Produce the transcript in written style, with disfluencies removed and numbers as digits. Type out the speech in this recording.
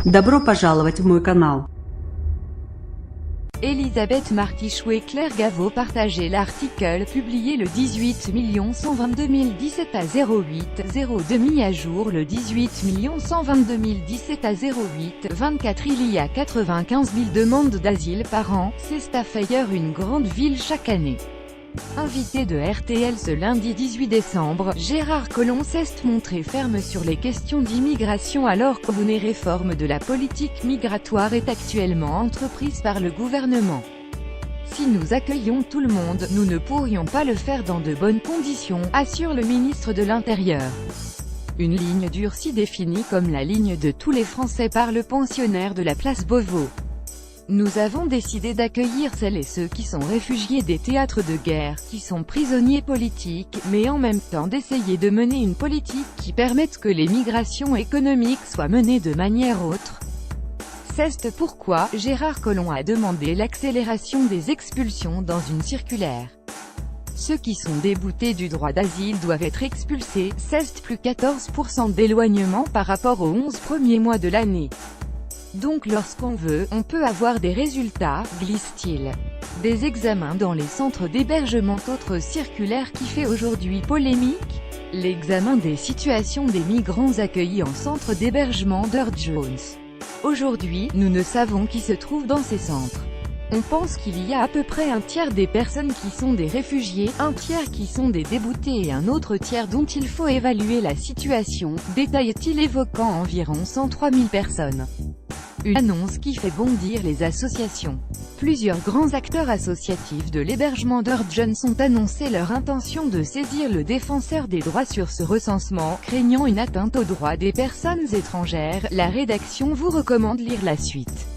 Добро пожаловать в мой канал. Elisabeth Martichoux et Claire Gaveau partageaient l'article publié le 18 122 017 à 08 02 à jour le 18 122 017 à 08 24. Il y a 95 000 demandes d'asile par an, c'est Stavanger, une grande ville chaque année. Invité de RTL ce lundi 18 décembre, Gérard Collomb s'est montré ferme sur les questions d'immigration alors qu'une réforme de la politique migratoire est actuellement entreprise par le gouvernement. Si nous accueillons tout le monde, nous ne pourrions pas le faire dans de bonnes conditions, assure le ministre de l'Intérieur. Une ligne durcie définie comme la ligne de tous les Français par le pensionnaire de la place Beauvau. Nous avons décidé d'accueillir celles et ceux qui sont réfugiés des théâtres de guerre, qui sont prisonniers politiques, mais en même temps d'essayer de mener une politique qui permette que les migrations économiques soient menées de manière autre. C'est pourquoi Gérard Collomb a demandé l'accélération des expulsions dans une circulaire. Ceux qui sont déboutés du droit d'asile doivent être expulsés, c'est plus 14% d'éloignement par rapport aux 11 premiers mois de l'année. Donc lorsqu'on veut, on peut avoir des résultats, glisse-t-il. Des examens dans les centres d'hébergement. Autre circulaire qui fait aujourd'hui polémique, l'examen des situations des migrants accueillis en centre d'hébergement d'Earl Jones. Aujourd'hui, nous ne savons qui se trouve dans ces centres. On pense qu'il y a à peu près un tiers des personnes qui sont des réfugiés, un tiers qui sont des déboutés et un autre tiers dont il faut évaluer la situation, détaille-t-il évoquant environ 103 000 personnes. Une annonce qui fait bondir les associations. Plusieurs grands acteurs associatifs de l'hébergement d'Earl Jones ont annoncé leur intention de saisir le défenseur des droits sur ce recensement, craignant une atteinte aux droits des personnes étrangères. La rédaction vous recommande lire la suite.